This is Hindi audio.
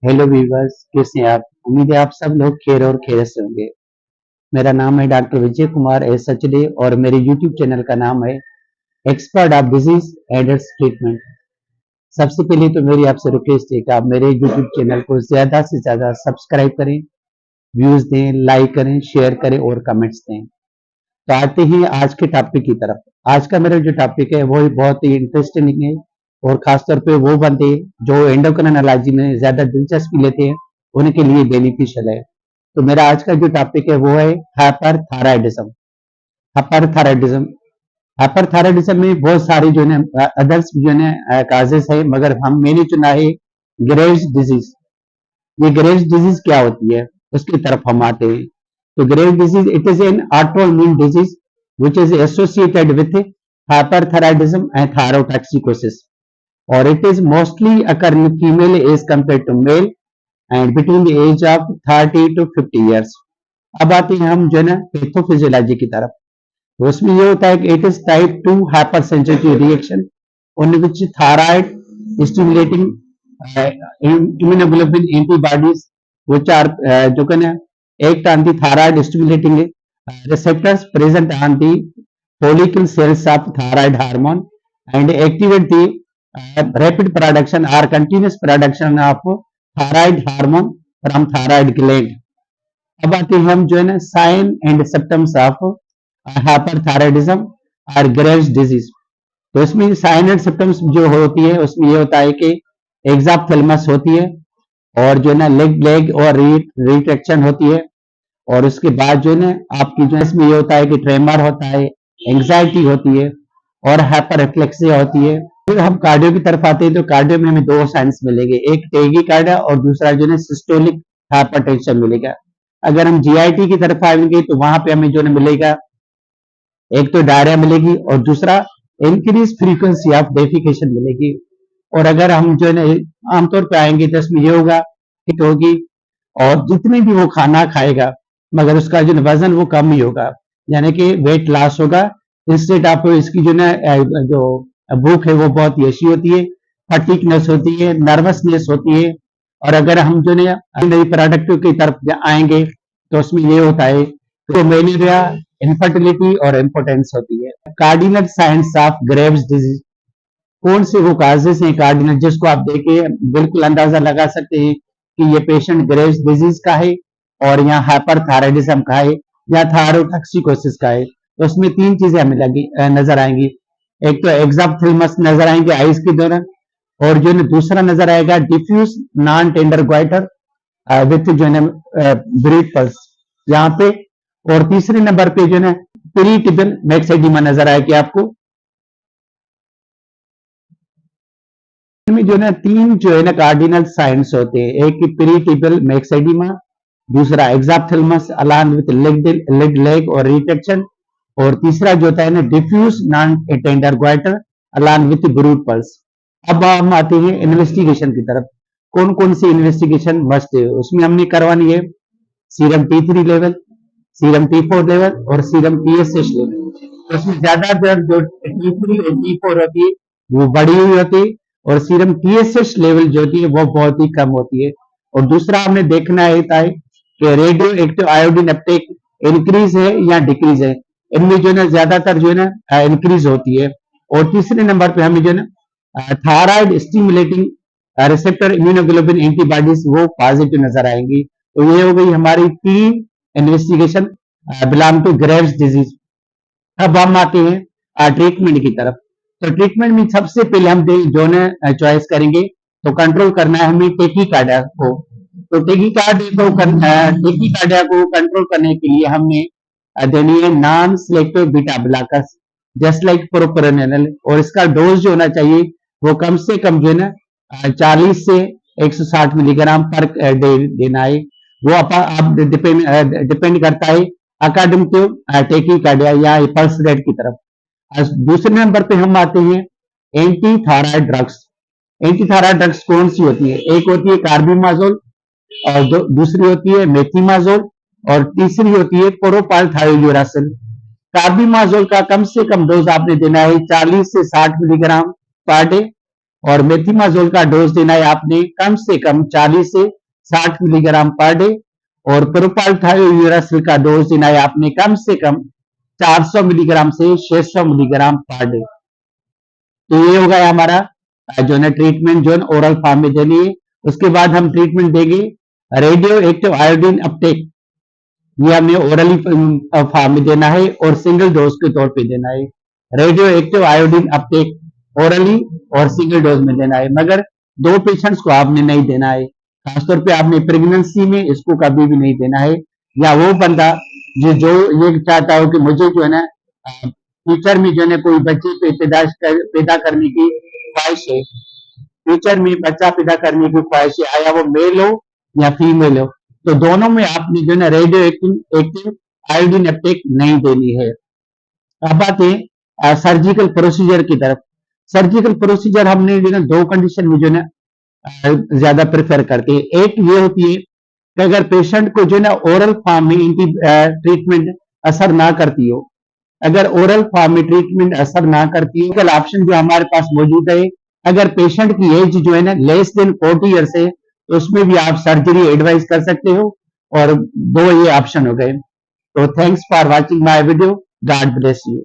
हेलो वीवर्स, कैसे हैं आप? उम्मीद है आप सब लोग खैर और खैरियत से होंगे। मेरा नाम है doctor Vijay Kumar S H day और मेरे यूट्यूब चैनल का नाम है expert of disease and it's treatment. सबसे पहले तो मेरी आपसे रिक्वेस्ट है कि आप मेरे यूट्यूब चैनल को ज्यादा से ज्यादा सब्सक्राइब करें, व्यूज दें, लाइक करें, शेयर करें और कमेंट्स दें। तो आते हैं आज के टॉपिक की तरफ। आज का मेरा जो टॉपिक है वो बहुत ही इंटरेस्टिंग है और खासतौर पे वो बंदे जो एंडोक्रिनोलॉजी में ज्यादा दिलचस्पी लेते हैं उनके लिए बेनिफिशियल है। तो मेरा आज का जो टॉपिक है वो है हाइपरथायराइडिज्म। हाइपरथायराइडिज्म हाइपरथायराइडिज्म में बहुत सारी जो है अदर्स जो है काजेस है, मगर हम मैंने चुना है ग्रेव्स डिजीज। ये ग्रेव्स डिजीज क्या होती है उसकी तरफ हम आते हैं। तो Graves disease it is an autoimmune disease which is associated with hyperthyroidism and thyrotoxicosis, or it is mostly occur in female as compared to male and between the age of 30 to 50 years। अब आते हैं हम जो है ना पैथोफिजियोलॉजी की तरफ। तो उसमें ये होता है कि it is type 2 hyper sensitive reaction on which thyroid stimulating immunoglobulin antibodies which are जो कहना act on the thyroid stimulating receptors present on the follicle cells of thyroid hormone and activate the rapid production or continuous production of thyroid hormone from thyroid gland। अब आते हैं हम जो है ना sign and symptoms of hyperthyroidism और ग्रेव्स डिजीज। तो इसमें साइन एंड सिम्टम्स जो होती है उसमें ये होता है कि एक्साप्थेलमस होती है और जो है ना लेग और रिट्रैक्शन होती है, और उसके बाद जो है ना आपकी जो इसमें ये होता है कि ट्रेमर होता है, एंग्जाइटी होती है और हाइपर रिफ्लेक्सिया होती है। फिर हम कार्डियो की तरफ आते हैं तो कार्डियो में हमें दो साइंस मिलेंगे, एक टेकीकार्डिया और दूसरा जो है सिस्टोलिक हाइपरटेंशन मिलेगा। अगर हम जीआईटी की तरफ आएंगे तो वहां पे हमें जो है मिलेगा एक तो डायरिया मिलेगी और दूसरा इंक्रीज फ्रीक्वेंसी ऑफ डेफिकेशन मिलेगी। और अगर हम जो है ना आमतौर पे आएंगे तो इसमें ये होगा हिट होगी और जितने भी वो खाना खाएगा मगर उसका जो वजन वो कम ही होगा, यानी कि वेट लॉस होगा। इंस्टेड ऑफ इसकी जो ना जो भूख है वो बहुत ही अच्छी होती है, फटीकनेस होती है, नर्वसनेस होती है। और अगर हम जो है नई प्रोडक्ट की तरफ आएंगे तो उसमें ये होता है तो मेलेरिया, इनफर्टिलिटी और इम्पोर्टेंस होती है। Cardinal science of Graves disease कौन से वो काजेस हैं कार्डिनल जिसको आप देखे बिल्कुल अंदाजा लगा सकते हैं कि ये पेशेंट ग्रेव्स डिजीज का है और यहाँ हाइपरथायराइडिज्म का है या थायरोटॉक्सिकोसिस का है। तो उसमें तीन चीजें हमें लगी नजर आएंगी। एक तो एक्साप्थेलमस नजर आएंगे आइज के दौरान, और जो है दूसरा नजर आएगा diffuse non tender goitre with जो है ब्रीड पल्स यहाँ पे, और तीसरे नंबर पे जो है पेरिटिबल मैक्सेडिमा नजर आएगी आपको। इनमें जो है तीन जो है ना कार्डिनल साइंस होते हैं, एक पेरिटिबल मैक्सेडिमा, दूसरा एक्साप्थेलमस अलॉन्ग विथ लेग और रिट्रैक्शन, और तीसरा जो होता है ना diffuse non tender goitre along with bruit pulse. अब हम आते हैं इन्वेस्टिगेशन की तरफ। कौन कौन सी इन्वेस्टिगेशन मस्ट है उसमें हमने करवानी है, serum T3 level, serum T4 level और सीरम TSH लेवल। तो उसमें ज्यादातर जो T3 और T4 होती है वो बढ़ी हुई होती है और सीरम TSH लेवल जो होती है वो बहुत ही कम होती है। और दूसरा हमने देखना होता है कि radio active iodine Uptake increase है या डिक्रीज है। इनमें जो है ना ज्यादातर जो है ना इंक्रीज होती है। और तीसरे नंबर पे हमें जो है ना thyroid stimulating receptor immunoglobulin antibodies वो पॉजिटिव नजर आएंगी। तो ये हो गई हमारी तीन investigation belong to Graves disease. अब हम आते हैं ट्रीटमेंट की तरफ। तो ट्रीटमेंट में सबसे पहले हम जो है चॉइस करेंगे तो कंट्रोल करना है हमें टेकीकार्डिया को। तो टेकीकार्डिया को कंट्रोल करने के लिए हमने देनी है non selective beta blockers just like propranolol, और इसका डोज जो होना चाहिए वो कम से कम जो है ना 40 से 160 मिलीग्राम पर डे देना है। वो आप डिपेंड करता है अकॉर्डिंग टू टेकीकार्डिया या पल्स रेट की तरफ। दूसरे नंबर पे हम आते हैं anti thyroid drugs. Anti thyroid drugs कौन सी होती है? एक होती है कार्बिमाजोल और दूसरी होती है मेथिमाजोल और तीसरी होती है प्रोपाइलथायोयूरासिल। कार्बिमाजोल का कम से कम डोज आपने देना है 40 से 60 मिलीग्राम पर डे, और मेथिमाजोल का डोज देना है आपने कम से कम 40 से 60 मिलीग्राम पर डे, और प्रोपाल्थायोयूरासिल का डोज देना है आपने कम से कम 400 मिलीग्राम से 600 मिलीग्राम पर डे। तो ये हो गया हमारा जो है ट्रीटमेंट जो है ओरल फॉर्म में देनी है। उसके बाद हम ट्रीटमेंट देंगे रेडियो एक्टिव आयोडीन अपटेक, ये हमें ओरली फॉर्म में देना है और सिंगल डोज के तौर पे देना है। Radio active iodine Uptake orally और सिंगल डोज में देना है, मगर 2 पेशेंट्स को आपने नहीं देना है। खासतौर पे आपने प्रेगनेंसी में इसको कभी भी नहीं देना है, या वो बंदा जो ये चाहता हो कि मुझे जो है ना फ्यूचर में जो है ना कोई बच्चे पैदा करने की ख्वाहिश है, फ्यूचर में बच्चा पैदा करने की ख्वाहिश है, आया वो मेल हो या फीमेल हो, तो दोनों में आपने जो है ना रेडियो एक्टिव आयोडीन अपटेक नहीं देनी है। अब आते हैं सर्जिकल प्रोसीजर की तरफ। सर्जिकल प्रोसीजर हमने जो है 2 कंडीशन में जो है ना ज्यादा प्रेफर करते हैं। एक ये होती है कि अगर पेशेंट को जो है ना ओरल फॉर्म में इनकी ट्रीटमेंट असर ना करती हो, अगर ओरल फॉर्म में ट्रीटमेंट असर ना करती हो, ऑप्शन जो हमारे पास मौजूद है, अगर पेशेंट की एज जो है ना लेस देन 40 ईयर्स है, तो उसमें भी आप सर्जरी एडवाइस कर सकते हो, और 2 ये ऑप्शन हो गए। तो thanks for watching my video, God bless you.